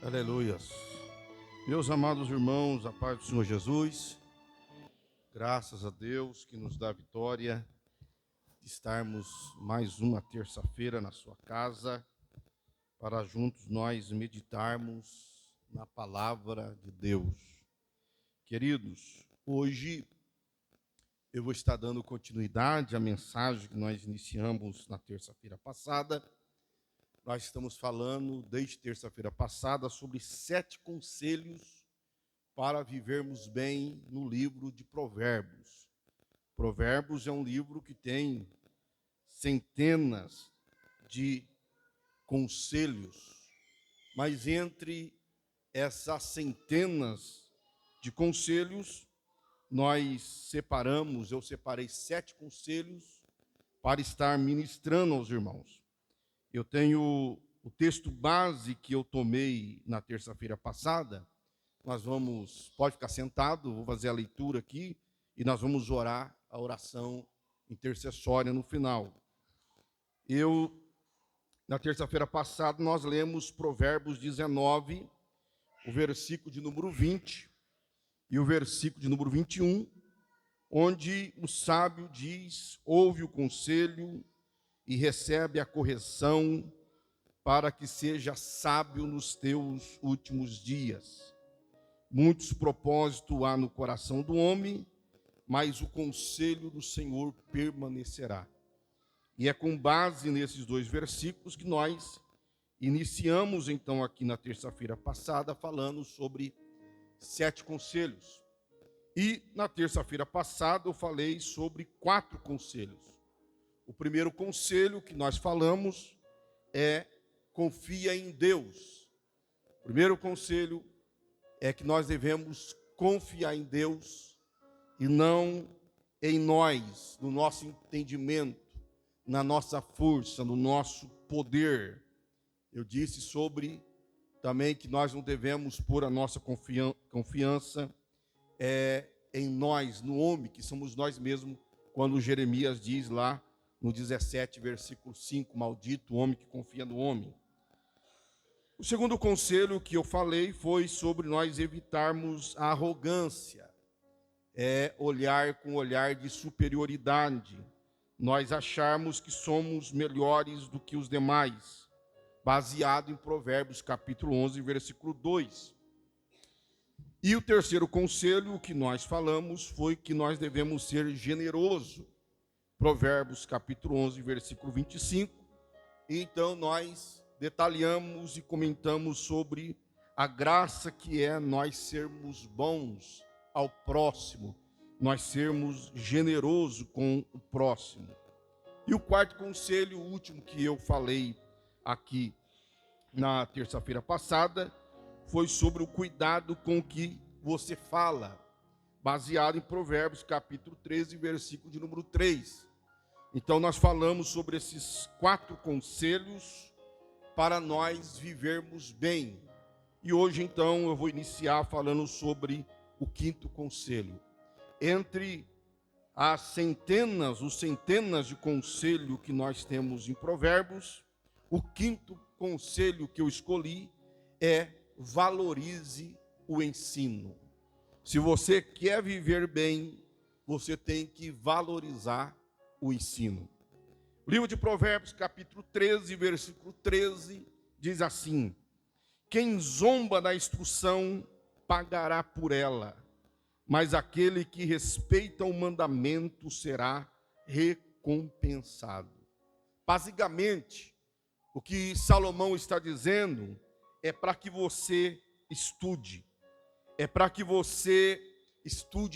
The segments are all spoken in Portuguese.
Aleluias. Meus amados irmãos, a paz do Senhor Jesus, graças a Deus que nos dá a vitória de estarmos mais uma terça-feira na sua casa, para juntos nós meditarmos na palavra de Deus. Queridos, hoje eu vou estar dando continuidade à mensagem que nós iniciamos na terça-feira passada. Nós estamos falando, desde terça-feira passada, sobre 7 conselhos para vivermos bem no livro de Provérbios. Provérbios é um livro que tem centenas de conselhos, mas entre essas centenas de conselhos, eu separei 7 conselhos para estar ministrando aos irmãos. Eu tenho o texto base que eu tomei na terça-feira passada. Pode ficar sentado, vou fazer a leitura aqui e nós vamos orar a oração intercessória no final. Na terça-feira passada, nós lemos Provérbios 19, o versículo de número 20 e o versículo de número 21, onde o sábio diz: ouve o conselho e recebe a correção, para que seja sábio nos teus últimos dias. Muitos propósitos há no coração do homem, mas o conselho do Senhor permanecerá. E é com base nesses 2 versículos que nós iniciamos, então, aqui na terça-feira passada, falando sobre 7 conselhos. E na terça-feira passada eu falei sobre 4 conselhos. O primeiro conselho que nós falamos é: confia em Deus. O primeiro conselho é que nós devemos confiar em Deus e não em nós, no nosso entendimento, na nossa força, no nosso poder. Eu disse sobre também que nós não devemos pôr a nossa confiança em nós, no homem, que somos nós mesmos, quando Jeremias diz lá no 17, versículo 5, maldito o homem que confia no homem. O segundo conselho que eu falei foi sobre nós evitarmos a arrogância, olhar com olhar de superioridade, nós acharmos que somos melhores do que os demais, baseado em Provérbios capítulo 11, versículo 2. E o terceiro conselho que nós falamos foi que nós devemos ser generosos, Provérbios capítulo 11, versículo 25. E então nós detalhamos e comentamos sobre a graça que é nós sermos bons ao próximo, nós sermos generosos com o próximo. E o quarto conselho, o último que eu falei aqui na terça-feira passada, foi sobre o cuidado com que você fala, baseado em Provérbios capítulo 13, versículo de número 3. Então nós falamos sobre esses 4 conselhos para nós vivermos bem. E hoje então eu vou iniciar falando sobre o 5º conselho. Entre os centenas de conselhos que nós temos em Provérbios, o 5º conselho que eu escolhi é: valorize o ensino. Se você quer viver bem, você tem que valorizar o ensino. O livro de Provérbios, capítulo 13, versículo 13, diz assim: quem zomba da instrução pagará por ela, mas aquele que respeita o mandamento será recompensado. Basicamente, o que Salomão está dizendo é para que você estude,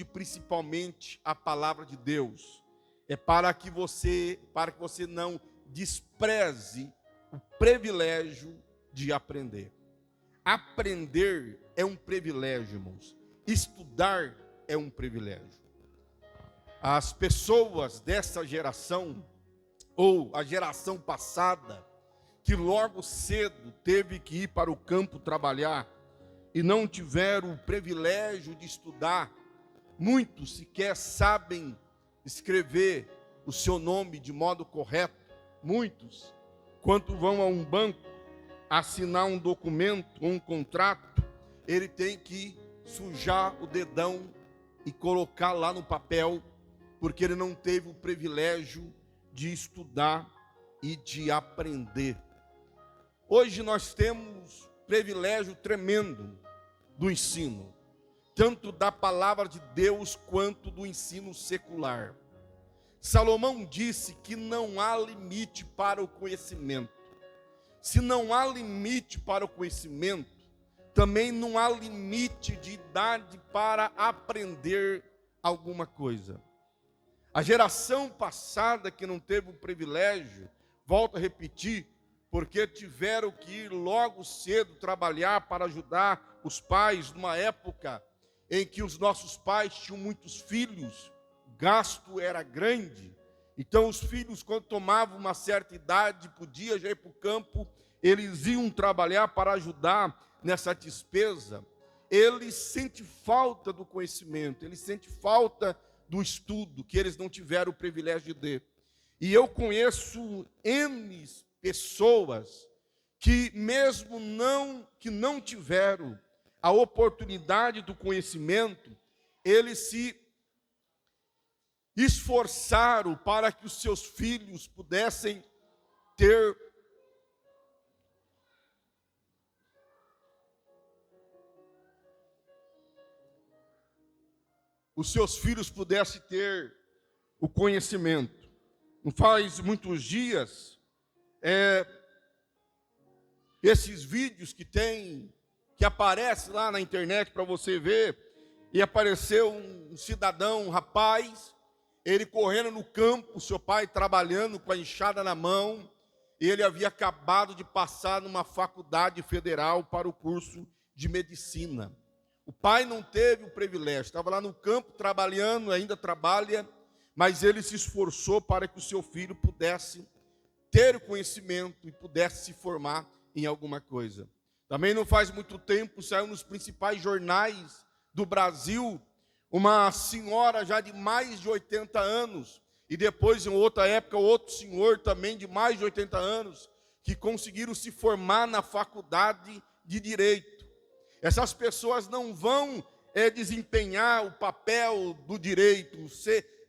principalmente a palavra de Deus. É para que você não despreze o privilégio de aprender. Aprender é um privilégio, irmãos. Estudar é um privilégio. As pessoas dessa geração, ou a geração passada, que logo cedo teve que ir para o campo trabalhar e não tiveram o privilégio de estudar, muitos sequer sabem escrever o seu nome de modo correto. Muitos, quando vão a um banco, assinar um documento, um contrato, ele tem que sujar o dedão e colocar lá no papel, porque ele não teve o privilégio de estudar e de aprender. Hoje nós temos privilégio tremendo do ensino, tanto da palavra de Deus quanto do ensino secular. Salomão disse que não há limite para o conhecimento. Se não há limite para o conhecimento, também não há limite de idade para aprender alguma coisa. A geração passada que não teve o privilégio, volto a repetir, porque tiveram que ir logo cedo trabalhar para ajudar os pais, numa época em que os nossos pais tinham muitos filhos, o gasto era grande. Então os filhos, quando tomavam uma certa idade, podiam já ir para o campo, eles iam trabalhar para ajudar nessa despesa. Eles sentem falta do conhecimento, eles sentem falta do estudo, que eles não tiveram o privilégio de. E eu conheço N pessoas que mesmo que não tiveram a oportunidade do conhecimento, eles se esforçaram para que os seus filhos pudessem ter o conhecimento. Não faz muitos dias, esses vídeos que aparecem lá na internet para você ver, e apareceu um cidadão, um rapaz, ele correndo no campo, seu pai trabalhando com a enxada na mão, e ele havia acabado de passar numa faculdade federal para o curso de medicina. O pai não teve o privilégio, estava lá no campo trabalhando, ainda trabalha, mas ele se esforçou para que o seu filho pudesse ter o conhecimento e pudesse se formar em alguma coisa. Também não faz muito tempo, saiu nos principais jornais do Brasil, uma senhora já de mais de 80 anos, e depois, em outra época, outro senhor também de mais de 80 anos, que conseguiram se formar na faculdade de Direito. Essas pessoas não vão desempenhar o papel do direito,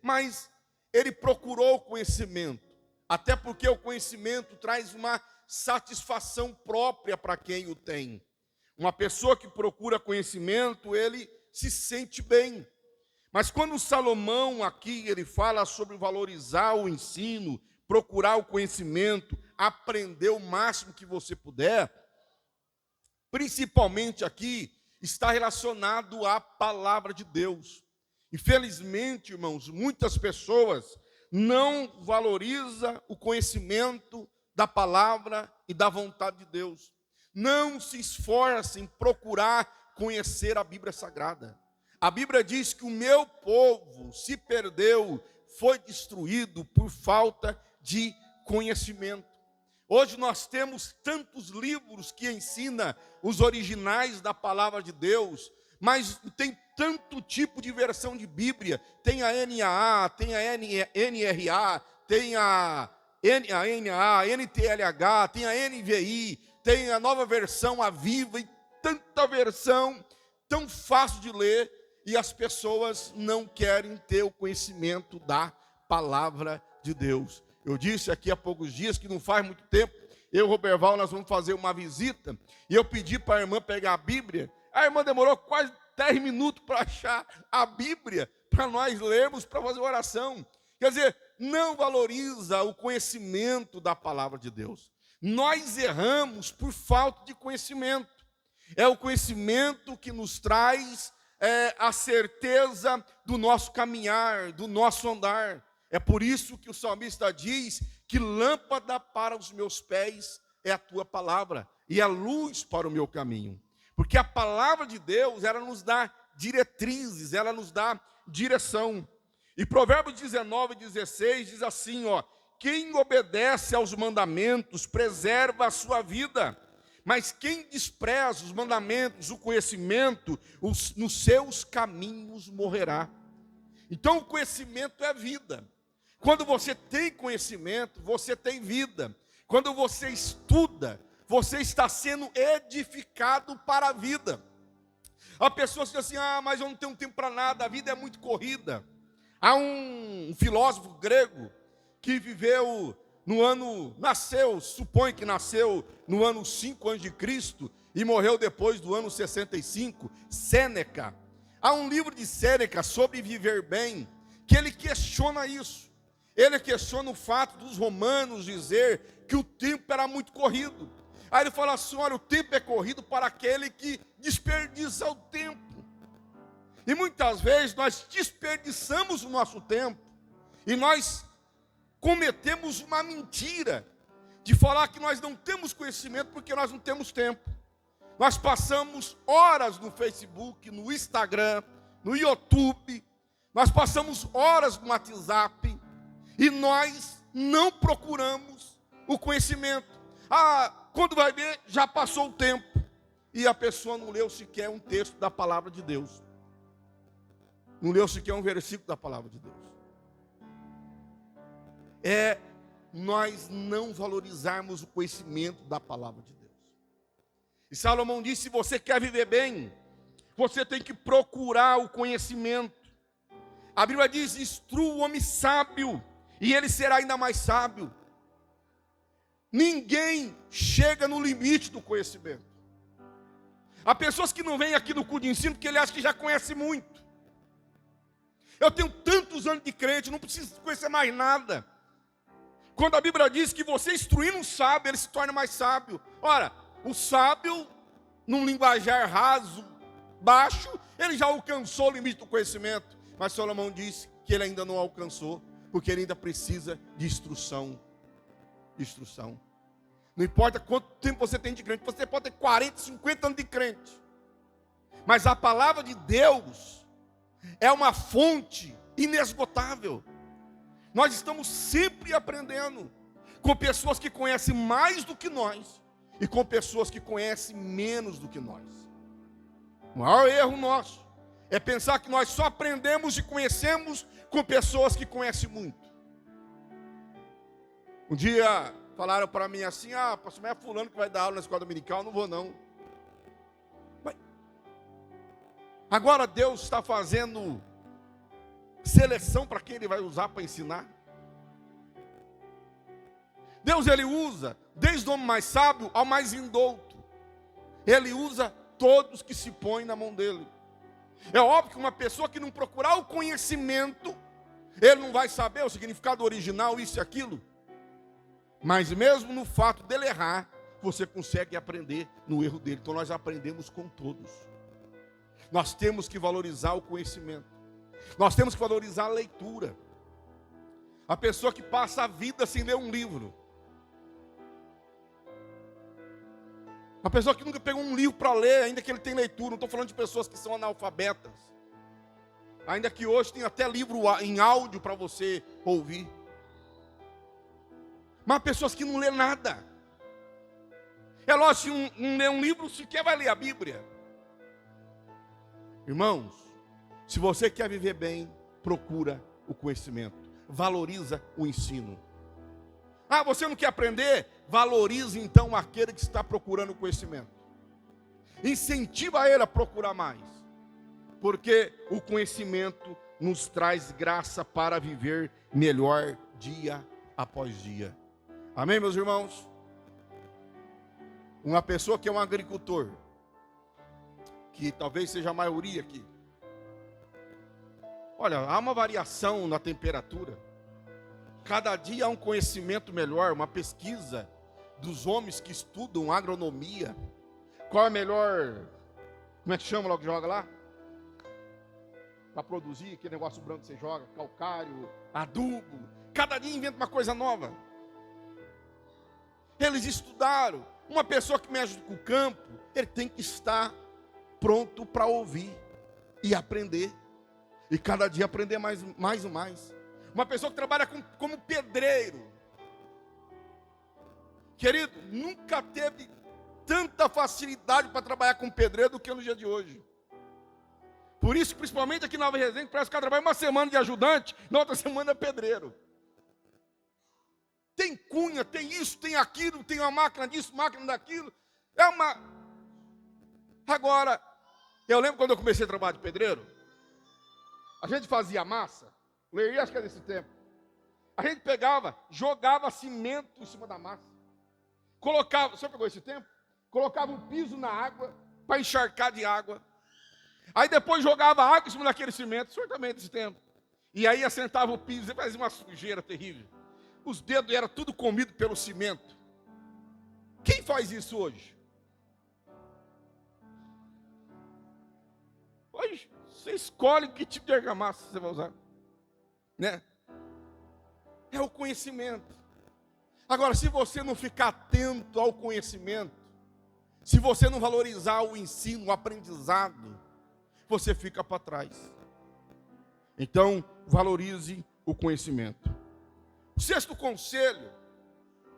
mas ele procurou o conhecimento, até porque o conhecimento traz uma satisfação própria para quem o tem. Uma pessoa que procura conhecimento, ele se sente bem. Mas quando Salomão aqui ele fala sobre valorizar o ensino, procurar o conhecimento, aprender o máximo que você puder, principalmente aqui, está relacionado à palavra de Deus. Infelizmente, irmãos, muitas pessoas não valorizam o conhecimento da palavra e da vontade de Deus. Não se esforçam em procurar conhecer a Bíblia Sagrada. A Bíblia diz que o meu povo se perdeu, foi destruído por falta de conhecimento. Hoje nós temos tantos livros que ensinam os originais da palavra de Deus, mas tem tanto tipo de versão de Bíblia. Tem a NAA, tem a NRA, tem a NAA, NTLH, tem a NVI, tem a nova versão, a Viva, e tanta versão, tão fácil de ler, e as pessoas não querem ter o conhecimento da palavra de Deus. Eu disse aqui há poucos dias que não faz muito tempo, eu e o Roberval, nós vamos fazer uma visita, e eu pedi para a irmã pegar a Bíblia. A irmã demorou quase 10 minutos para achar a Bíblia, para nós lermos, para fazer oração. Quer dizer, não valoriza o conhecimento da palavra de Deus. Nós erramos por falta de conhecimento. É o conhecimento que nos traz a certeza do nosso caminhar, do nosso andar. É por isso que o salmista diz que lâmpada para os meus pés é a tua palavra e a luz para o meu caminho. Porque a palavra de Deus, ela nos dá diretrizes, ela nos dá direção. E Provérbios 19:16 diz assim, quem obedece aos mandamentos preserva a sua vida, mas quem despreza os mandamentos, o conhecimento, nos seus caminhos morrerá. Então o conhecimento é vida. Quando você tem conhecimento, você tem vida. Quando você estuda, você está sendo edificado para a vida. Há pessoas que dizem assim, mas eu não tenho tempo para nada, a vida é muito corrida. Há um filósofo grego que viveu supõe que nasceu no ano 5 a.C. e morreu depois do ano 65, Sêneca. Há um livro de Sêneca sobre viver bem, que ele questiona isso. Ele questiona o fato dos romanos dizer que o tempo era muito corrido. Aí ele fala assim, olha, o tempo é corrido para aquele que desperdiça o tempo. E muitas vezes nós desperdiçamos o nosso tempo, e nós cometemos uma mentira, de falar que nós não temos conhecimento porque nós não temos tempo. Nós passamos horas no Facebook, no Instagram, no YouTube, nós passamos horas no WhatsApp, e nós não procuramos o conhecimento. Quando vai ver, já passou o tempo, e a pessoa não leu sequer um texto da palavra de Deus. Não leu sequer um versículo da palavra de Deus. É nós não valorizarmos o conhecimento da palavra de Deus. E Salomão disse, se você quer viver bem, você tem que procurar o conhecimento. A Bíblia diz, instrua o homem sábio, e ele será ainda mais sábio. Ninguém chega no limite do conhecimento. Há pessoas que não vêm aqui no culto de ensino porque ele acha que já conhece muito. Eu tenho tantos anos de crente, não preciso conhecer mais nada. Quando a Bíblia diz que você instruindo um sábio, ele se torna mais sábio. Ora, o sábio, num linguajar raso, baixo, ele já alcançou o limite do conhecimento. Mas Salomão disse que ele ainda não alcançou, porque ele ainda precisa de instrução. Instrução. Não importa quanto tempo você tem de crente, você pode ter 40, 50 anos de crente. Mas a palavra de Deus é uma fonte inesgotável. Nós estamos sempre aprendendo com pessoas que conhecem mais do que nós e com pessoas que conhecem menos do que nós. O maior erro nosso é pensar que nós só aprendemos e conhecemos com pessoas que conhecem muito. Um dia falaram para mim assim, pastor, mas é fulano que vai dar aula na escola dominical, eu não vou não. Mas agora Deus está fazendo seleção para quem Ele vai usar para ensinar. Deus, Ele usa desde o homem mais sábio ao mais indouto. Ele usa todos que se põem na mão dEle. É óbvio que uma pessoa que não procurar o conhecimento, ele não vai saber o significado original, isso e aquilo. Mas mesmo no fato dele errar, você consegue aprender no erro dele. Então nós aprendemos com todos. Nós temos que valorizar o conhecimento. Nós temos que valorizar a leitura. A pessoa que passa a vida sem ler um livro. A pessoa que nunca pegou um livro para ler, ainda que ele tenha leitura. Não estou falando de pessoas que são analfabetas. Ainda que hoje tem até livro em áudio para você ouvir. Mas pessoas que não lê nada. É lógico que não lê um livro, sequer vai ler a Bíblia. Irmãos, se você quer viver bem, procura o conhecimento. Valoriza o ensino. Você não quer aprender? Valorize então aquele que está procurando o conhecimento. Incentiva ele a procurar mais. Porque o conhecimento nos traz graça para viver melhor dia após dia. Amém, meus irmãos? Uma pessoa que é um agricultor, que talvez seja a maioria aqui. Olha, há uma variação na temperatura. Cada dia há um conhecimento melhor, uma pesquisa dos homens que estudam agronomia. Qual é a melhor, como é que chama lá que joga lá? Para produzir aquele negócio branco que você joga, calcário, adubo. Cada dia inventa uma coisa nova. Eles estudaram. Uma pessoa que mexe com o campo, ele tem que estar pronto para ouvir e aprender. E cada dia aprender mais e mais. Uma pessoa que trabalha como pedreiro. Querido, nunca teve tanta facilidade para trabalhar com pedreiro do que no dia de hoje. Por isso, principalmente aqui na Nova Resende, parece que o cara trabalha uma semana de ajudante, na outra semana é pedreiro. tem cunha, tem isso, tem aquilo, tem uma máquina disso, máquina daquilo. Agora, eu lembro quando eu comecei a trabalhar de pedreiro, a gente fazia massa, Leí, acho que é desse tempo. A gente pegava, jogava cimento em cima da massa. Colocava, você pegou esse tempo? Colocava um piso na água, para encharcar de água. Aí depois jogava água em cima daquele cimento, o senhor também desse tempo. E aí assentava o piso e fazia uma sujeira terrível. Os dedos eram tudo comido pelo cimento. Quem faz isso hoje? Hoje você escolhe que tipo de argamassa você vai usar, né? É o conhecimento. Agora, se você não ficar atento ao conhecimento, se você não valorizar o ensino, o aprendizado, você fica para trás. Então, valorize o conhecimento. O sexto conselho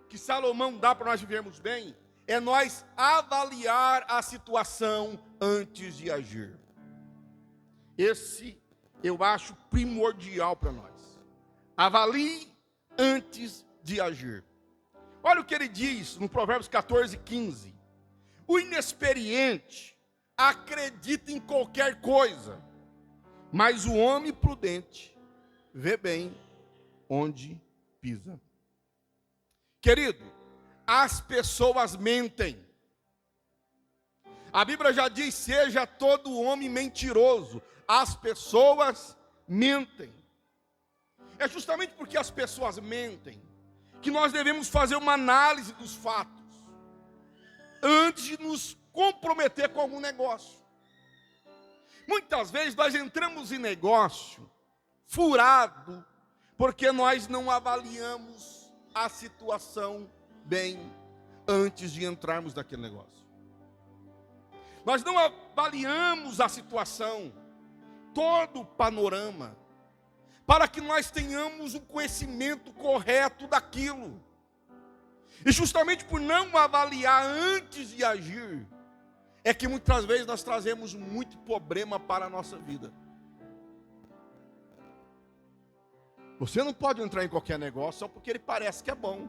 que Salomão dá para nós vivermos bem é nós avaliar a situação antes de agir. Esse eu acho primordial para nós. Avalie antes de agir. Olha o que ele diz no Provérbios 14:15. O inexperiente acredita em qualquer coisa, mas o homem prudente vê bem onde pisa. Querido, as pessoas mentem. A Bíblia já diz: seja todo homem mentiroso. As pessoas mentem. É justamente porque as pessoas mentem que nós devemos fazer uma análise dos fatos antes de nos comprometer com algum negócio. Muitas vezes nós entramos em negócio furado porque nós não avaliamos a situação bem antes de entrarmos naquele negócio. Nós não avaliamos a situação, todo o panorama, para que nós tenhamos o conhecimento correto daquilo. E justamente por não avaliar antes de agir, é que muitas vezes nós trazemos muito problema para a nossa vida. Você não pode entrar em qualquer negócio só porque ele parece que é bom.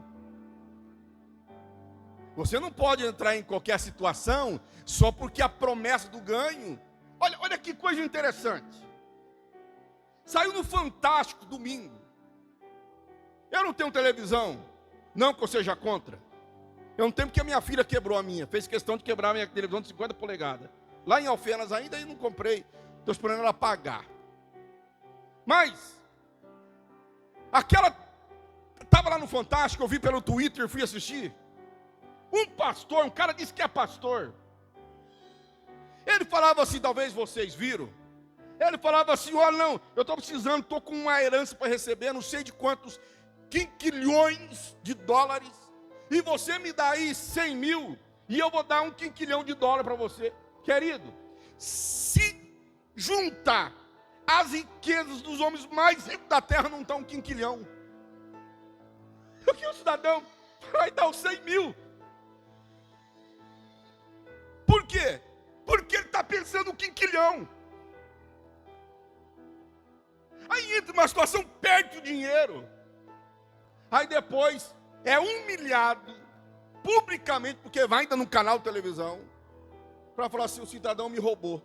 Você não pode entrar em qualquer situação só porque a promessa do ganho. Olha que coisa interessante. Saiu no Fantástico domingo. Eu não tenho televisão, não que eu seja contra. Eu não tenho porque a minha filha quebrou a minha. Fez questão de quebrar a minha televisão de 50 polegadas. Lá em Alfenas ainda, e não comprei. Estou esperando ela pagar. Mas, estava lá no Fantástico, eu vi pelo Twitter, fui assistir. Um pastor, um cara disse que é pastor. Ele falava assim, talvez vocês viram. Ele falava assim: olha, não, eu estou precisando, estou com uma herança para receber, não sei de quantos quinquilhões de dólares, e você me dá aí 100 mil, e eu vou dar um quinquilhão de dólares para você. Querido, se juntar as riquezas dos homens mais ricos da terra, não está um quinquilhão. O que o cidadão vai dar os 100 mil? Por quê? Porque ele está pensando no quinquilhão. Aí entra uma situação, perde o dinheiro. Aí depois é humilhado publicamente, porque vai ainda no canal de televisão, para falar assim: o cidadão me roubou.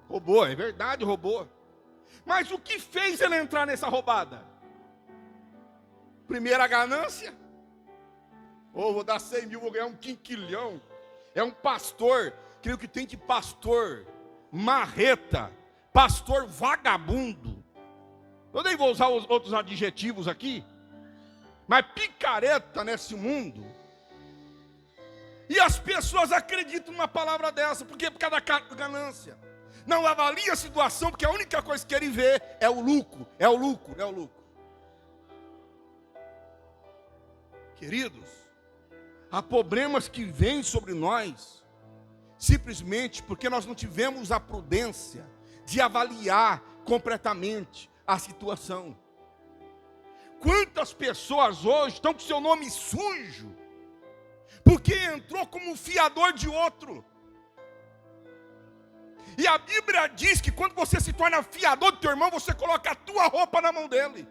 Roubou, é verdade, roubou. Mas o que fez ele entrar nessa roubada? Primeiro a ganância. Vou dar 100 mil, vou ganhar um quinquilhão. É um pastor, creio que tem de pastor marreta, pastor vagabundo. Eu nem vou usar os outros adjetivos aqui, mas picareta nesse mundo. E as pessoas acreditam numa palavra dessa, porque por causa da ganância. Não avalia a situação, porque a única coisa que ele vê é o lucro, é o lucro, é o lucro. Queridos, há problemas que vêm sobre nós, simplesmente porque nós não tivemos a prudência de avaliar completamente a situação. Quantas pessoas hoje estão com seu nome sujo, porque entrou como um fiador de outro. E a Bíblia diz que quando você se torna fiador do teu irmão, você coloca a tua roupa na mão dele.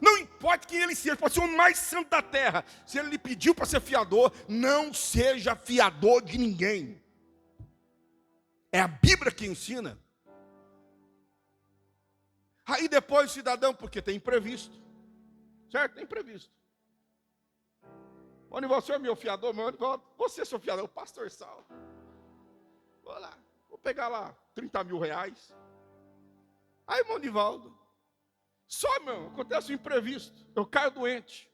Não importa quem ele seja, pode ser o mais santo da terra. Se ele lhe pediu para ser fiador, não seja fiador de ninguém. É a Bíblia que ensina. Aí depois o cidadão, porque tem imprevisto. Certo? Tem imprevisto. Onde você é meu fiador, você é seu fiador, o pastor Sal. Vou lá, vou pegar lá 30 mil reais. Aí, irmão Nivaldo, só, meu, acontece um imprevisto. Eu caio doente.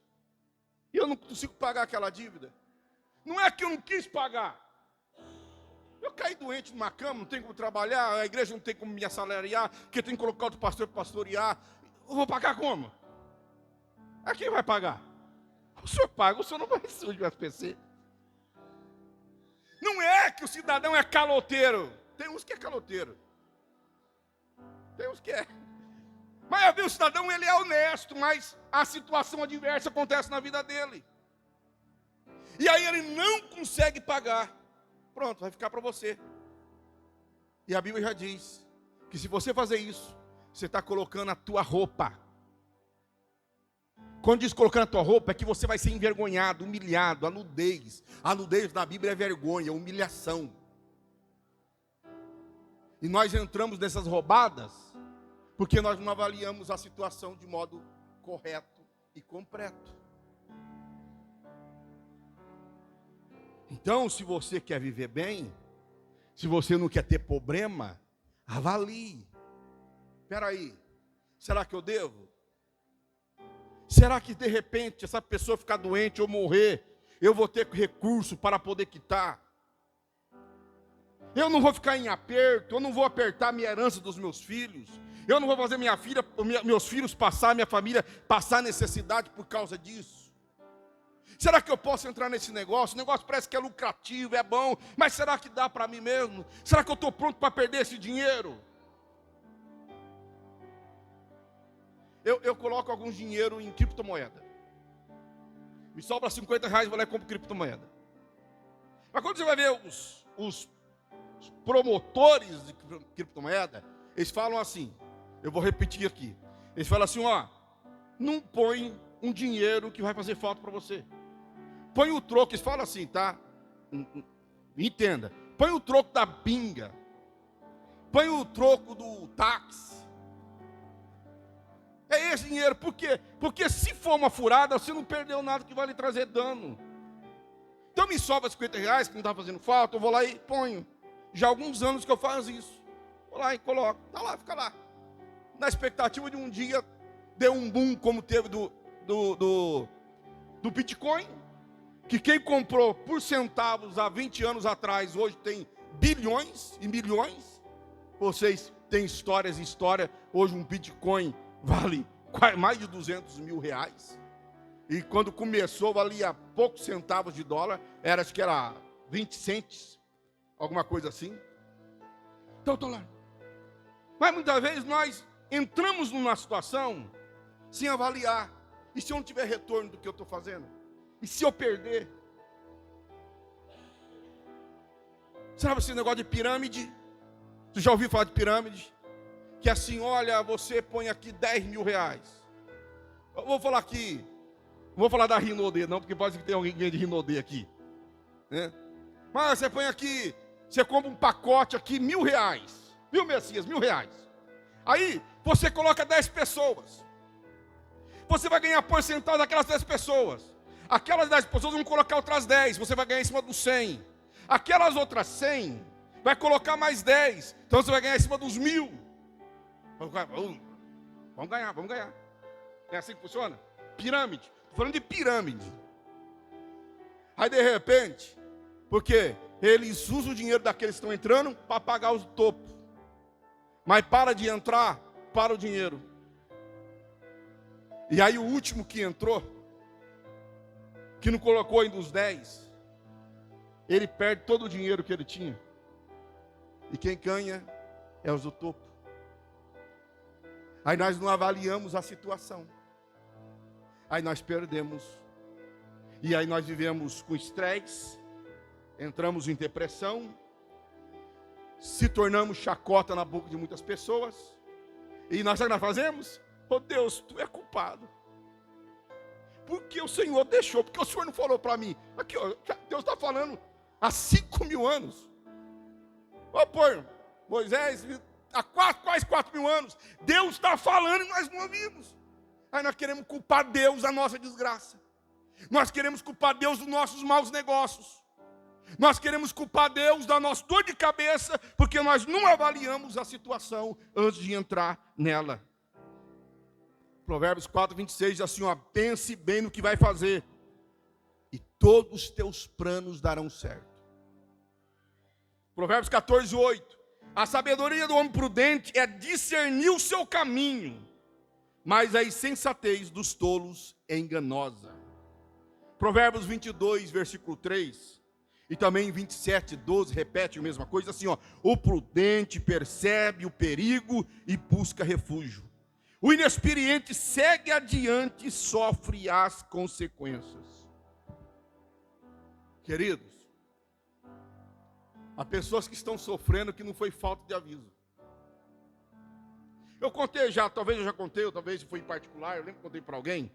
E eu não consigo pagar aquela dívida. Não é que eu não quis pagar. Eu caí doente numa cama, não tenho como trabalhar, a igreja não tem como me assalariar, porque tem que colocar outro pastor para pastorear. Eu vou pagar como? A quem vai pagar? O senhor paga, o senhor não vai receber o SPC. Não é que o cidadão é caloteiro. Tem uns que é caloteiro. Tem uns que é. Mas o cidadão, ele é honesto, mas a situação adversa acontece na vida dele. E aí ele não consegue pagar. Pronto, vai ficar para você. E a Bíblia já diz que se você fazer isso, você está colocando a tua roupa. Quando diz colocando a tua roupa, é que você vai ser envergonhado, humilhado, a nudez. A nudez na Bíblia é vergonha, humilhação. E nós entramos nessas roubadas porque nós não avaliamos a situação de modo correto e completo. Então, se você quer viver bem, se você não quer ter problema, avalie. Espera aí, será que eu devo? Será que de repente essa pessoa ficar doente ou morrer, eu vou ter recurso para poder quitar? Eu não vou ficar em aperto, eu não vou apertar minha herança dos meus filhos, eu não vou fazer meus filhos passar, minha família passar necessidade por causa disso. Será que eu posso entrar nesse negócio? O negócio parece que é lucrativo, é bom, mas será que dá para mim mesmo? Será que eu estou pronto para perder esse dinheiro? Eu coloco algum dinheiro em criptomoeda. Me sobra 50 reais, vou lá e compro criptomoeda. Mas quando você vai ver os promotores de criptomoeda, eles falam assim, eu vou repetir aqui. Eles falam assim, ó, não põe um dinheiro que vai fazer falta para você. Põe o troco, eles falam assim, tá? Entenda. Põe o troco da pinga. Põe o troco do táxi. É esse dinheiro. Por quê? Porque se for uma furada, você não perdeu nada que vai lhe trazer dano. Então me sobra 50 reais, que não está fazendo falta, eu vou lá e ponho. Já há alguns anos que eu faço isso. Vou lá e coloco. Está lá, fica lá. Na expectativa de um dia dê um boom, como teve do Bitcoin. Que quem comprou por centavos há 20 anos atrás, hoje tem bilhões e milhões. Vocês têm histórias e história. Hoje um Bitcoin vale mais de 200 mil reais. E quando começou valia poucos centavos de dólar. Acho que era 20 centes, alguma coisa assim. Então estou lá. Mas muitas vezes nós entramos numa situação sem avaliar. E se eu não tiver retorno do que eu estou fazendo? E se eu perder? Sabe esse negócio de pirâmide? Você já ouviu falar de pirâmide? Que assim, olha, você põe aqui 10 mil reais. Eu vou falar aqui, não vou falar da Rinodê não, porque pode ser que tenha alguém de Rinodê aqui, né? Mas você põe aqui, você compra um pacote aqui, 1.000 reais. Viu, Messias? 1.000 reais. Aí, você coloca 10 pessoas. Você vai ganhar porcentagem daquelas 10 pessoas. Aquelas 10 pessoas vão colocar outras 10, você vai ganhar em cima dos 100. Aquelas outras 100, vai colocar mais 10, então você vai ganhar em cima dos 1.000. Vamos ganhar. É assim que funciona? Pirâmide. Estou falando de pirâmide. Aí de repente, porque eles usam o dinheiro daqueles que estão entrando para pagar os topos. Mas para de entrar, para o dinheiro. E aí o último que entrou, que não colocou ainda os 10, ele perde todo o dinheiro que ele tinha. E quem ganha é os do topo. Aí nós não avaliamos a situação. Aí nós perdemos. E aí nós vivemos com estresse, entramos em depressão, se tornamos chacota na boca de muitas pessoas. E nós, sabe o que nós fazemos? Oh Deus, tu é culpado. porque o Senhor deixou, porque o Senhor não falou para mim. Aqui, ó, Deus está falando há 5.000 anos. Ó, pô, Moisés, há quase 4.000 anos, Deus está falando e nós não ouvimos. Aí nós queremos culpar Deus da nossa desgraça. Nós queremos culpar Deus dos nossos maus negócios. Nós queremos culpar Deus da nossa dor de cabeça, porque nós não avaliamos a situação antes de entrar nela. Provérbios 4:26 diz assim, ó, pense bem no que vai fazer, e todos os teus planos darão certo. Provérbios 14:8, a sabedoria do homem prudente é discernir o seu caminho, mas a insensatez dos tolos é enganosa. Provérbios 22, versículo 3, e também 27:12, repete a mesma coisa, assim, ó, o prudente percebe o perigo e busca refúgio. O inexperiente segue adiante e sofre as consequências. Queridos, há pessoas que estão sofrendo que não foi falta de aviso. Eu contei já, talvez eu já contei, ou talvez foi em particular, eu lembro que contei para alguém,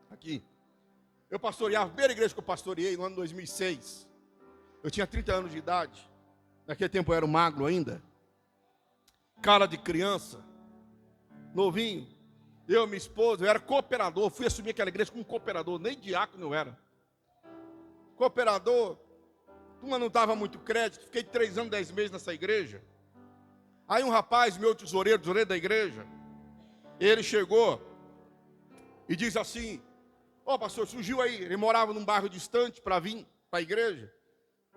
aqui. Eu pastoreava, a primeira igreja que eu pastoreei no ano 2006. Eu tinha 30 anos de idade. Naquele tempo eu era magro ainda. Cara de criança. Novinho. Eu, minha esposa, eu era cooperador. Fui assumir aquela igreja como cooperador. Nem diácono eu era. Cooperador. Turma não dava muito crédito. Fiquei 3 anos, 10 meses nessa igreja. Aí um rapaz, meu tesoureiro da igreja, ele chegou e diz assim, ó, pastor, surgiu aí, ele morava num bairro distante para vir para a igreja.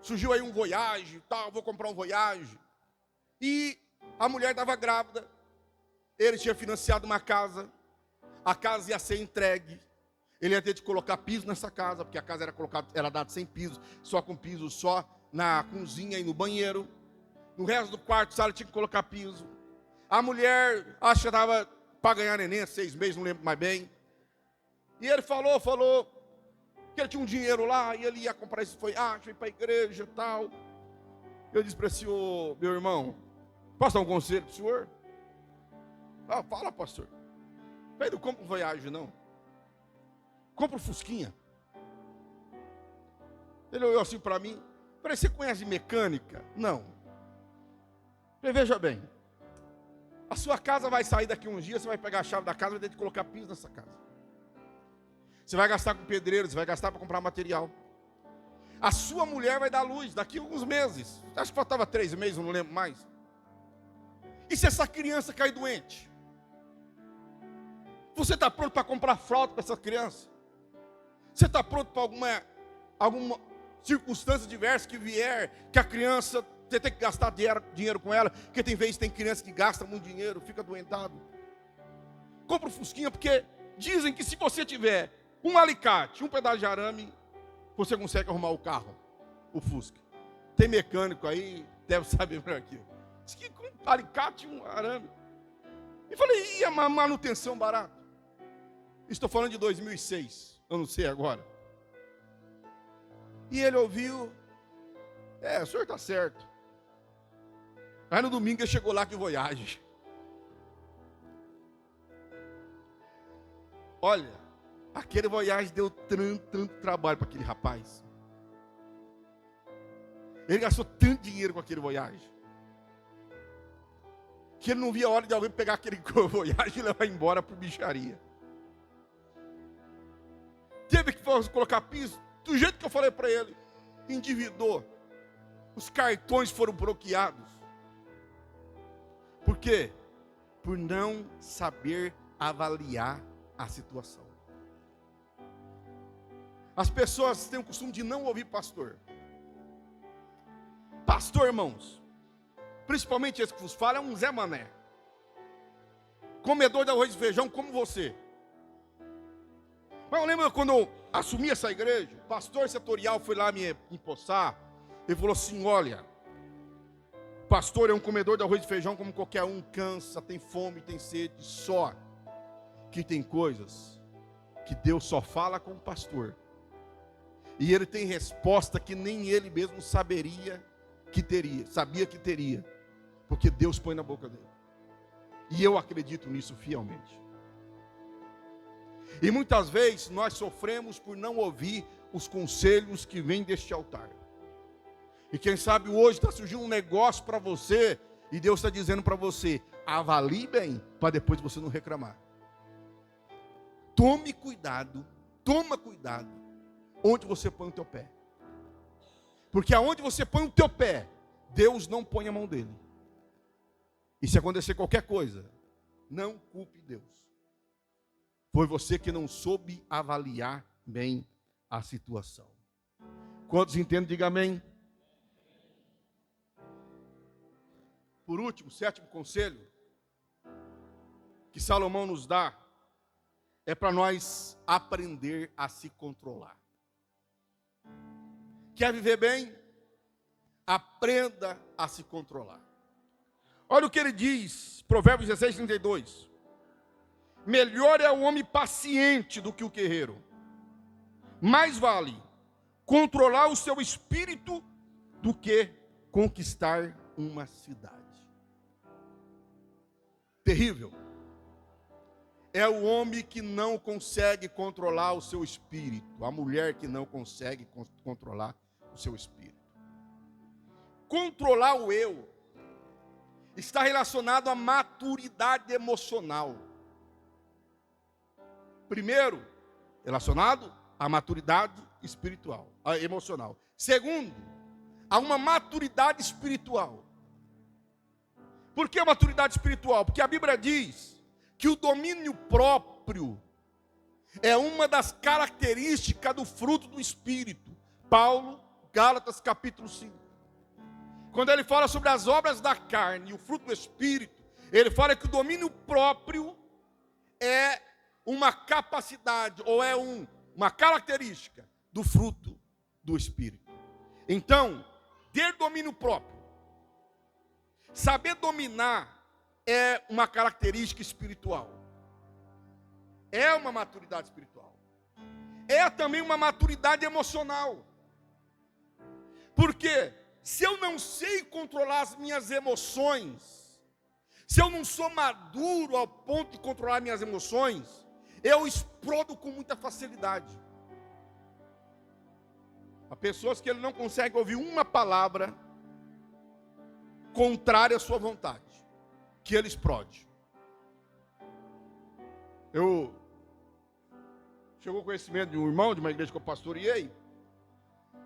Surgiu aí um Voyage, tal, vou comprar um Voyage. E a mulher estava grávida. Ele tinha financiado uma casa. A casa ia ser entregue. Ele ia ter de colocar piso nessa casa, porque a casa era dada sem piso, só com piso, só na cozinha e no banheiro. No resto do quarto, sala, tinha que colocar piso. A mulher, acho que estava para ganhar neném, 6 meses, não lembro mais bem. E ele falou que ele tinha um dinheiro lá, e ele ia comprar esse foi para a igreja e tal. Eu disse para esse senhor, meu irmão, posso dar um conselho para o senhor? Ah, fala, pastor. Falei, não compra um Voyage, não. Compra um Fusquinha. Ele olhou assim para mim, falei, você conhece mecânica? Não. Falei, veja bem, a sua casa vai sair daqui uns dias, você vai pegar a chave da casa e vai ter de colocar piso nessa casa. Você vai gastar com pedreiro, você vai gastar para comprar material. A sua mulher vai dar luz daqui a alguns meses. Acho que faltava 3 meses, eu não lembro mais. E se essa criança cair doente? Você está pronto para comprar fralda para essa criança? Você está pronto para alguma circunstância diversa que vier, que a criança, você tem que gastar dinheiro com ela, porque tem criança que gasta muito dinheiro, fica doentado. Compra um Fusquinha, porque dizem que se você tiver um alicate, um pedaço de arame, você consegue arrumar o carro, o Fusca. Tem mecânico aí, deve saber melhor aqui. Diz que com um alicate e um arame. E falei, e a manutenção barata? Estou falando de 2006, eu não sei agora. E ele ouviu, o senhor está certo. Aí no domingo ele chegou lá que Voyage. Olha, aquele Voyage deu tanto trabalho para aquele rapaz. Ele gastou tanto dinheiro com aquele Voyage, que ele não via a hora de alguém pegar aquele Voyage e levar embora para a bicharia. Teve que colocar piso, do jeito que eu falei para ele. Endividou. Os cartões foram bloqueados. Por quê? Por não saber avaliar a situação. As pessoas têm o costume de não ouvir pastor. Pastor, irmãos, principalmente esse que vos fala, é um Zé Mané. Comedor de arroz e feijão como você. Mas eu lembro quando eu assumi essa igreja, o pastor setorial foi lá me empossar. Ele falou assim, olha, pastor é um comedor de arroz e feijão como qualquer um, cansa, tem fome, tem sede, só que tem coisas que Deus só fala com o pastor. E ele tem resposta que nem ele mesmo sabia que teria, porque Deus põe na boca dele. E eu acredito nisso fielmente. E muitas vezes nós sofremos por não ouvir os conselhos que vêm deste altar. E quem sabe hoje está surgindo um negócio para você, e Deus está dizendo para você: avalie bem, para depois você não reclamar. Toma cuidado onde você põe o teu pé. Porque aonde você põe o teu pé, Deus não põe a mão dele. E se acontecer qualquer coisa, não culpe Deus. Foi você que não soube avaliar bem a situação. Quantos entendem? Diga amém. Por último, sétimo conselho que Salomão nos dá é para nós aprender a se controlar. Quer viver bem? Aprenda a se controlar. Olha o que ele diz, Provérbios 16, 32. Melhor é o homem paciente do que o guerreiro. Mais vale controlar o seu espírito do que conquistar uma cidade. Terrível. É o homem que não consegue controlar o seu espírito. A mulher que não consegue controlar o seu espírito. Controlar o eu está relacionado à maturidade emocional. Primeiro, relacionado à maturidade espiritual, emocional. Segundo, a uma maturidade espiritual. Por que maturidade espiritual? Porque a Bíblia diz que o domínio próprio é uma das características do fruto do Espírito. Paulo, Gálatas capítulo 5. Quando ele fala sobre as obras da carne e o fruto do Espírito, ele fala que o domínio próprio é uma capacidade, ou é uma característica do fruto do Espírito. Então, ter domínio próprio, saber dominar, é uma característica espiritual. É uma maturidade espiritual. É também uma maturidade emocional. Porque se eu não sei controlar as minhas emoções, se eu não sou maduro ao ponto de controlar minhas emoções, eu explodo com muita facilidade. Há pessoas que ele não consegue ouvir uma palavra contrária à sua vontade, que ele explode. Chegou o conhecimento de um irmão de uma igreja que eu pastoreei,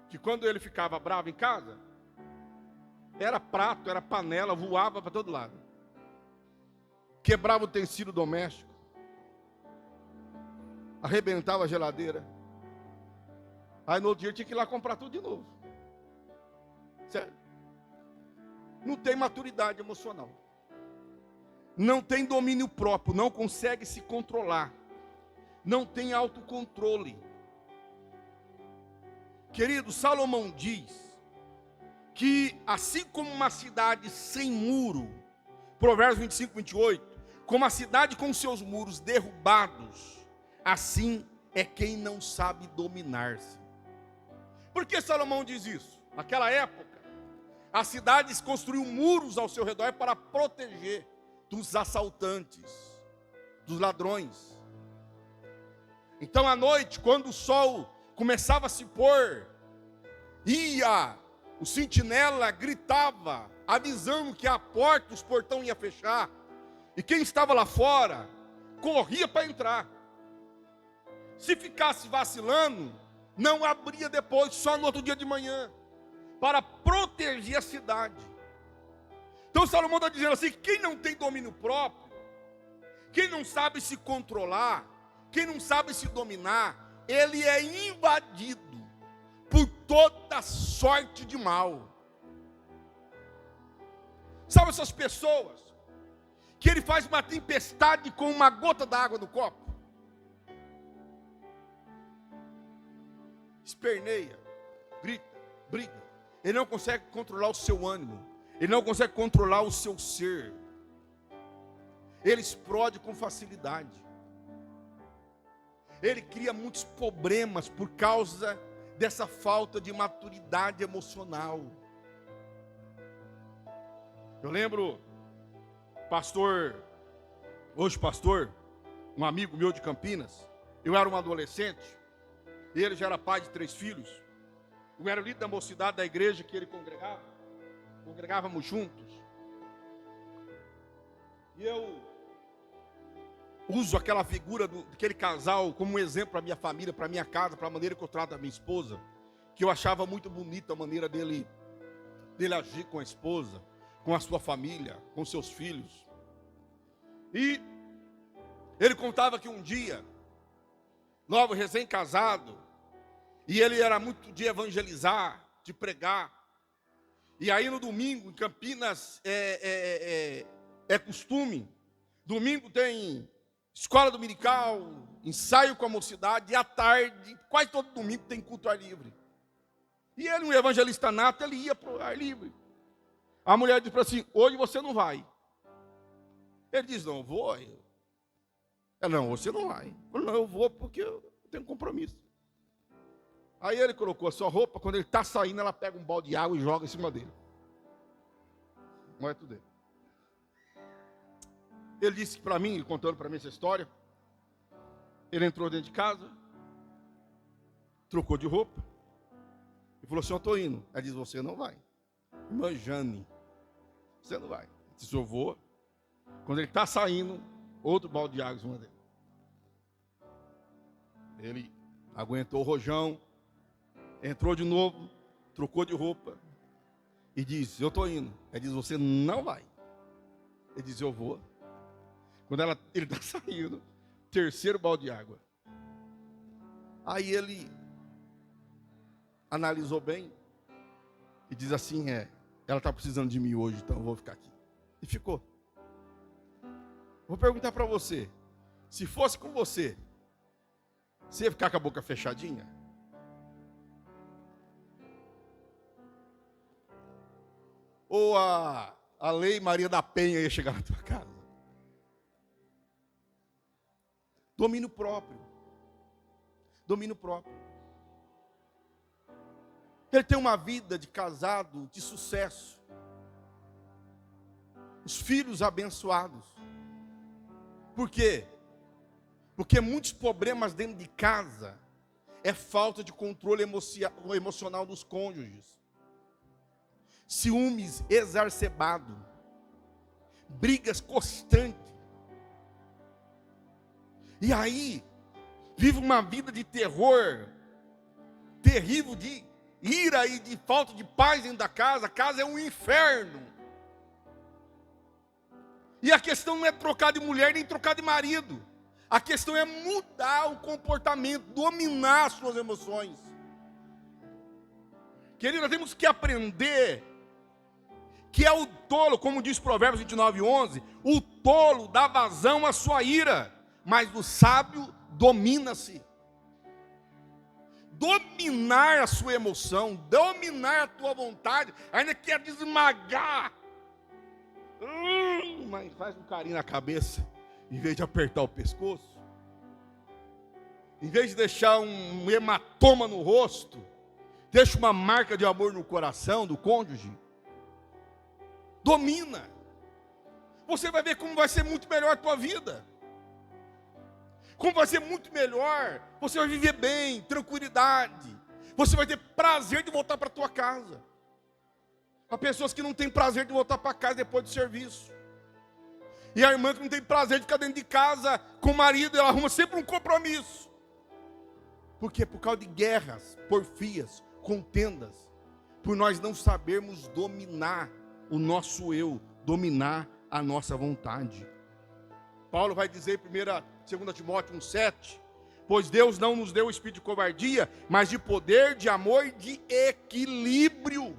que quando ele ficava bravo em casa, era prato, era panela, voava para todo lado. Quebrava o utensílio doméstico, arrebentava a geladeira. Aí no outro dia tinha que ir lá comprar tudo de novo. Sério? Não tem maturidade emocional. Não tem domínio próprio, não consegue se controlar. Não tem autocontrole. Querido, Salomão diz que assim como uma cidade sem muro, Provérbios 25, 28, como a cidade com seus muros derrubados, assim é quem não sabe dominar-se. Por que Salomão diz isso? Naquela época, as cidades construíam muros ao seu redor para proteger dos assaltantes, dos ladrões. Então à noite, quando o sol começava a se pôr, o sentinela gritava, avisando que a porta, os portão ia fechar, e quem estava lá fora, corria para entrar. Se ficasse vacilando, não abria depois, só no outro dia de manhã, para proteger a cidade. Então Salomão está dizendo assim, quem não tem domínio próprio, quem não sabe se controlar, quem não sabe se dominar, ele é invadido por toda sorte de mal. Sabe essas pessoas que ele faz uma tempestade com uma gota d'água no copo? Esperneia, grita, briga. Ele não consegue controlar o seu ânimo. Ele não consegue controlar o seu ser. Ele explode com facilidade. Ele cria muitos problemas por causa dessa falta de maturidade emocional. Eu lembro, pastor, um amigo meu de Campinas, Eu era um adolescente, ele já era pai de 3 filhos. Eu era o líder da mocidade da igreja que ele congregávamos juntos. E eu uso aquela figura daquele casal como um exemplo para a minha família, para a minha casa, para a maneira que eu trato a minha esposa, que eu achava muito bonita a maneira dele agir com a esposa, com a sua família, com seus filhos. E ele contava que um dia, novo, recém-casado, e ele era muito de evangelizar, de pregar. E aí no domingo, em Campinas, é costume, domingo tem escola dominical, ensaio com a mocidade, e à tarde, quase todo domingo tem culto ao ar livre. E ele, um evangelista nato, ele ia para o ar livre. A mulher disse para ele assim: hoje você não vai. Ele diz: não, eu vou. Ela: não, você não vai. Eu falei: não, eu vou porque eu tenho um compromisso. Aí ele colocou a sua roupa, quando ele está saindo, ela pega um balde de água e joga em cima dele. Não é tudo dele. Ele disse para mim, contando para mim essa história, ele entrou dentro de casa, trocou de roupa, e falou assim: eu estou indo. Ela disse: você não vai. Irmã Jane, você não vai. Ele disse: eu vou. Quando ele está saindo, outro balde de água em cima dele. Ele aguentou o rojão, entrou de novo, trocou de roupa, e disse: eu estou indo. Ela disse: você não vai. Ele disse: eu vou. Quando ele está saindo, terceiro balde de água. Aí ele analisou bem e diz assim: ela está precisando de mim hoje, então eu vou ficar aqui. E ficou. Vou perguntar para você: se fosse com você, você ia ficar com a boca fechadinha? Ou a Lei Maria da Penha ia chegar na tua casa? Domínio próprio. Domínio próprio. Ele tem uma vida de casado de sucesso. Os filhos abençoados. Por quê? Porque muitos problemas dentro de casa é falta de controle emocional dos cônjuges. Ciúmes exacerbado. Brigas constantes. E aí, vive uma vida de terror, terrível, de ira e de falta de paz dentro da casa. A casa é um inferno. E a questão não é trocar de mulher nem trocar de marido. A questão é mudar o comportamento, dominar as suas emoções. Querido, nós temos que aprender que é o tolo, como diz Provérbios 29:11, o tolo dá vazão à sua ira, mas o sábio domina-se. Dominar a sua emoção, dominar a tua vontade, ainda quer esmagar. Mas faz um carinho na cabeça, em vez de apertar o pescoço. Em vez de deixar um hematoma no rosto, deixa uma marca de amor no coração do cônjuge. Domina. Você vai ver como vai ser muito melhor a tua vida. Como vai ser muito melhor, você vai viver bem, tranquilidade. Você vai ter prazer de voltar para a tua casa. Há pessoas que não têm prazer de voltar para casa depois do serviço. E a irmã que não tem prazer de ficar dentro de casa com o marido, ela arruma sempre um compromisso. Por quê? Por causa de guerras, porfias, contendas. Por nós não sabermos dominar o nosso eu, dominar a nossa vontade. Paulo vai dizer em 2 Timóteo 1,7: pois Deus não nos deu o espírito de covardia, mas de poder, de amor e de equilíbrio.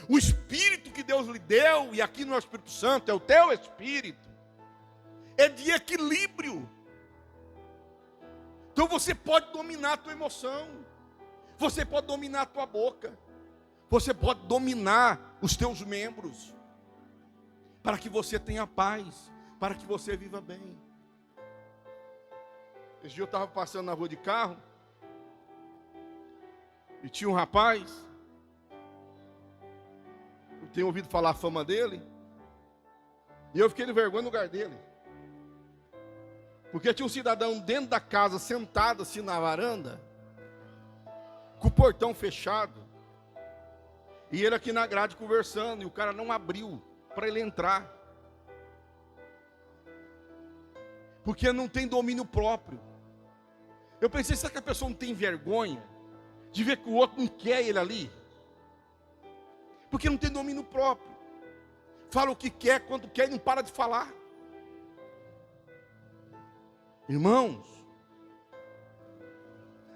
O espírito que Deus lhe deu, e aqui no Espírito Santo, é o teu espírito, é de equilíbrio. Então você pode dominar a tua emoção, você pode dominar a tua boca, você pode dominar os teus membros, para que você tenha paz, para que você viva bem. Esse dia eu estava passando na rua de carro, e tinha um rapaz, eu tenho ouvido falar a fama dele, e eu fiquei de vergonha no lugar dele. Porque tinha um cidadão dentro da casa, sentado assim na varanda, com o portão fechado, e ele aqui na grade conversando, e o cara não abriu para ele entrar. Porque não tem domínio próprio. Eu pensei, será que a pessoa não tem vergonha de ver que o outro não quer ele ali? Porque não tem domínio próprio. Fala o que quer, quando quer e não para de falar. Irmãos,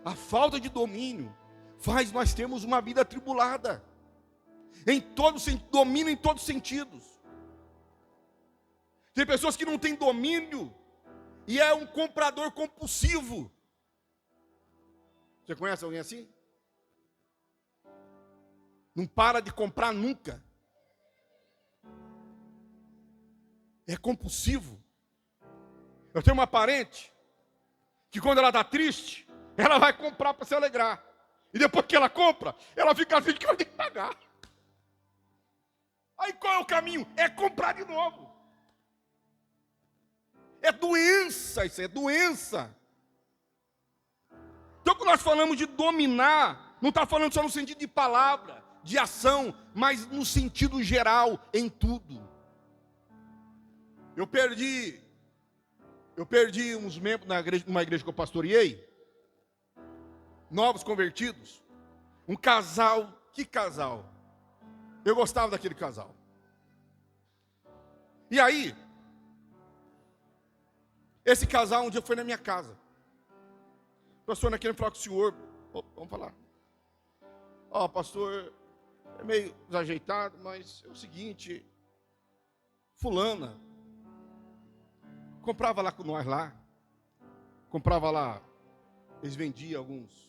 a falta de domínio faz nós termos uma vida atribulada. Domínio em todos os sentidos. Tem pessoas que não têm domínio e é um comprador compulsivo. Você conhece alguém assim? Não para de comprar nunca. É compulsivo. Eu tenho uma parente que quando ela está triste, ela vai comprar para se alegrar. E depois que ela compra, ela fica assim que vai ter que pagar. Aí qual é o caminho? É comprar de novo. É doença, isso é doença. Então quando nós falamos de dominar, não está falando só no sentido de palavra, de ação, mas no sentido geral, em tudo. Eu perdi uns membros numa igreja que eu pastoreei, novos convertidos, um casal, que casal? Eu gostava daquele casal. E aí, esse casal um dia foi na minha casa. Pastor, não querendo falar com o senhor. Vamos falar. Pastor, é meio desajeitado, mas é o seguinte, fulana comprava lá com nós lá. Comprava lá, eles vendiam alguns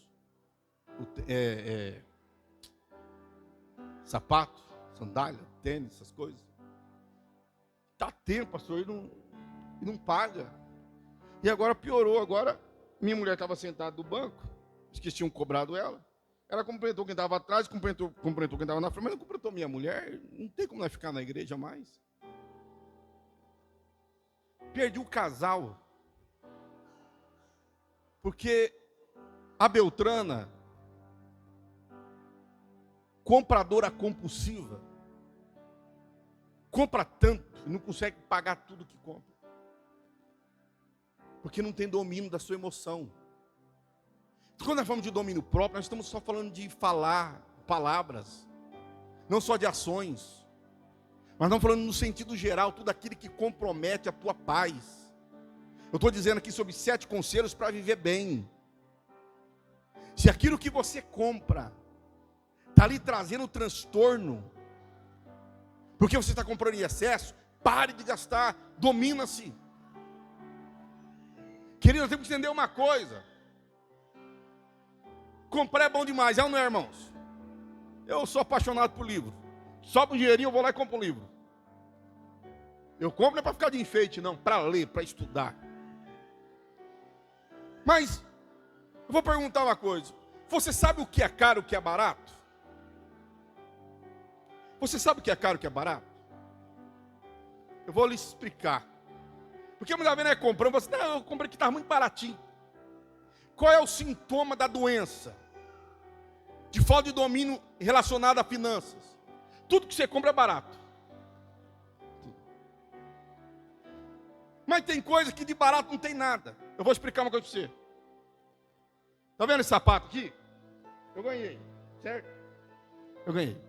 sapato, sandália, tênis, essas coisas. Tá tempo, pastor, e não paga. E agora piorou, agora minha mulher estava sentada no banco, os que tinham cobrado ela. Ela cumprimentou quem estava atrás, cumprimentou quem estava na frente, mas não cumprimentou minha mulher. Não tem como nós ficar na igreja mais. Perdi o casal. Porque a Beltrana, compradora compulsiva, compra tanto e não consegue pagar tudo que compra. Porque não tem domínio da sua emoção. Quando nós falamos de domínio próprio, nós estamos só falando de falar palavras, não só de ações. Mas estamos falando no sentido geral, tudo aquilo que compromete a tua paz. Eu estou dizendo aqui sobre 7 conselhos para viver bem. Se aquilo que você compra está lhe trazendo transtorno, porque você está comprando em excesso, pare de gastar, domina-se. Querido, nós temos que entender uma coisa. Comprar é bom demais, é ou não é, irmãos? Eu sou apaixonado por livro. Sobe um dinheirinho, eu vou lá e compro um livro. Eu compro não é para ficar de enfeite, não, para ler, para estudar. Mas, eu vou perguntar uma coisa. Você sabe o que é caro e o que é barato? Você sabe o que é caro e o que é barato? Eu vou lhe explicar. Porque muitas vezes nós compramos, você, não, eu comprei que está muito baratinho. Qual é o sintoma da doença? De falta de domínio relacionado a finanças. Tudo que você compra é barato. Mas tem coisa que de barato não tem nada. Eu vou explicar uma coisa para você. Está vendo esse sapato aqui? Eu ganhei, certo? Eu ganhei.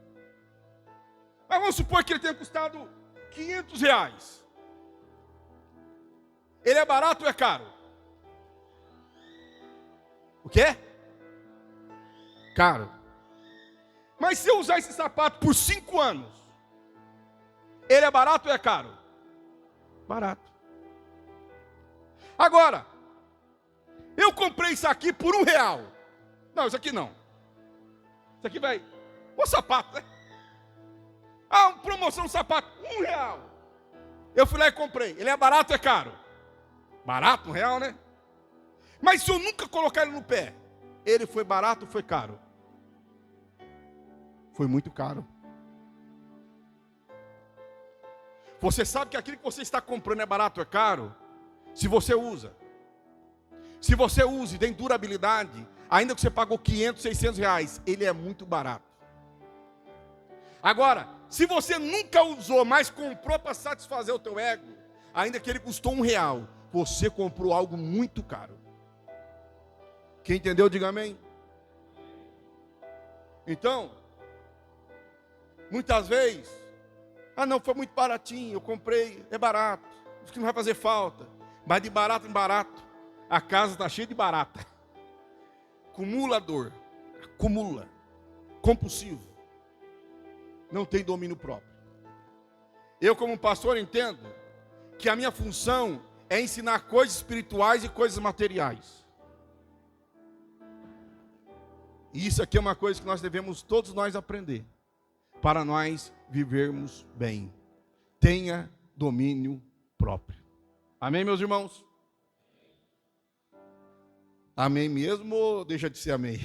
Mas vamos supor que ele tenha custado R$500. Ele é barato ou é caro? O quê? Caro. Mas se eu usar esse sapato por 5 anos, ele é barato ou é caro? Barato. Agora, eu comprei isso aqui por R$1. Não, isso aqui não. Isso aqui vai... O sapato, né? Promoção de sapato, R$1. Eu fui lá e comprei. Ele é barato ou é caro? Barato, R$1, né? Mas se eu nunca colocar ele no pé, ele foi barato ou foi caro? Foi muito caro. Você sabe que aquilo que você está comprando é barato ou é caro? Se você usa. Se você usa e tem durabilidade, ainda que você pagou 500, 600 reais, ele é muito barato. Agora, se você nunca usou, mas comprou para satisfazer o teu ego, ainda que ele custou R$1, você comprou algo muito caro. Quem entendeu, diga amém. Então, muitas vezes, não, foi muito baratinho, eu comprei, é barato, isso que não vai fazer falta. Mas de barato em barato, a casa está cheia de barata. Acumulador, acumula, compulsivo, não tem domínio próprio. Eu, como pastor, entendo que a minha função é ensinar coisas espirituais e coisas materiais. E isso aqui é uma coisa que nós devemos todos nós aprender, para nós vivermos bem. Tenha domínio próprio. Amém, meus irmãos? Amém mesmo ou deixa de ser amém?